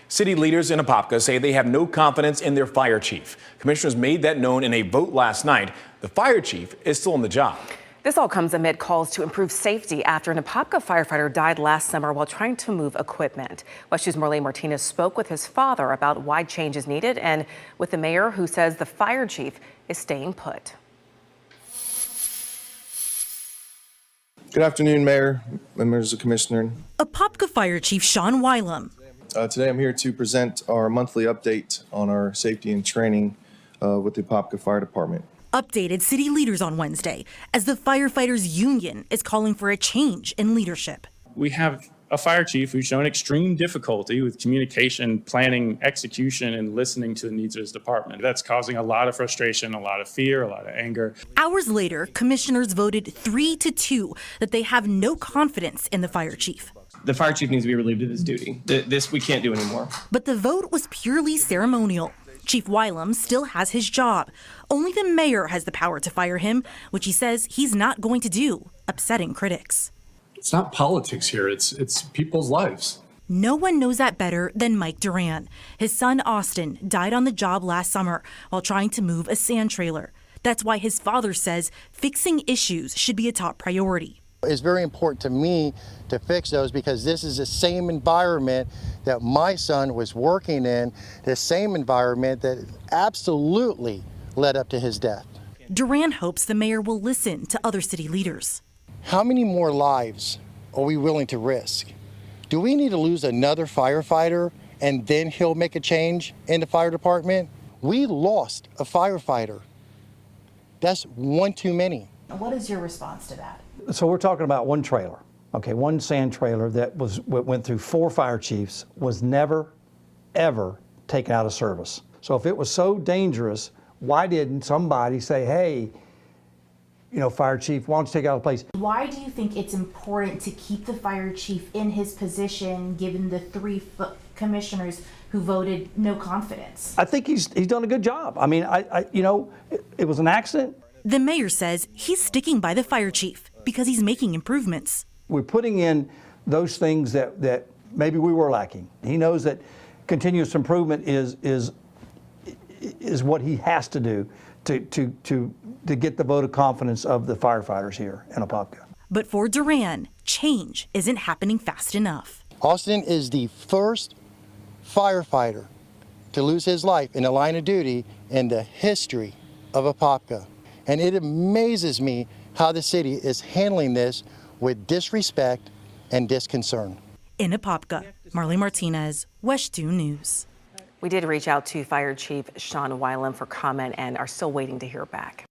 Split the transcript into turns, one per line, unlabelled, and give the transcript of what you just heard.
City leaders in Apopka say they have no confidence in their fire chief. Commissioners made that known in a vote last night. The fire chief is still on the job.
This all comes amid calls to improve safety after an Apopka firefighter died last summer while trying to move equipment. WESH 2's Marlene Martinez spoke with his father about why change is needed and with the mayor who says the fire chief is staying put.
Good afternoon, Mayor, members of the Commissioner.
Apopka Fire Chief Sean Wylam.
Today I'm here to present our monthly update on our safety and training with the Apopka Fire Department.
Updated city leaders on Wednesday as the firefighters union is calling for a change in leadership.
We have a fire chief who's shown extreme difficulty with communication, planning, execution, and listening to the needs of his department. That's causing a lot of frustration, a lot of fear, a lot of anger.
Hours later, commissioners voted 3-2 that they have no confidence in the fire chief.
The fire chief needs to be relieved of his duty. This we can't do anymore.
But the vote was purely ceremonial. Chief Wylam still has his job. Only the mayor has the power to fire him, which he says he's not going to do, upsetting critics.
It's not politics here, it's people's lives.
No one knows that better than Mike Duran. His son, Austin, died on the job last summer while trying to move a sand trailer. That's why his father says fixing issues should be a top priority.
It's very important to me to fix those because this is the same environment that my son was working in, the same environment that absolutely led up to his death.
Duran hopes the mayor will listen to other city leaders.
How many more lives are we willing to risk? Do we need to lose another firefighter and then he'll make a change in the fire department? We lost a firefighter. That's one too many.
What is your response to that?
So we're talking about one trailer, okay, one sand trailer that went through 4 fire chiefs, was never, ever taken out of service. So if it was so dangerous, why didn't somebody say, hey, you know, fire chief, why don't you take it out of place?
Why do you think it's important to keep the fire chief in his position given the 3 commissioners who voted no confidence?
I think he's done a good job. I mean, you know, it was an accident.
The mayor says he's sticking by the fire chief because he's making improvements.
We're putting in those things that maybe we were lacking. He knows that continuous improvement is what he has to do to get the vote of confidence of the firefighters here in Apopka.
But for Duran, change isn't happening fast enough.
Austin is the first firefighter to lose his life in a line of duty in the history of Apopka. And it amazes me how the city is handling this with disrespect and disconcern.
In Apopka, Marlene Martinez, WESH 2 News.
We did reach out to Fire Chief Sean Wylam for comment and are still waiting to hear back.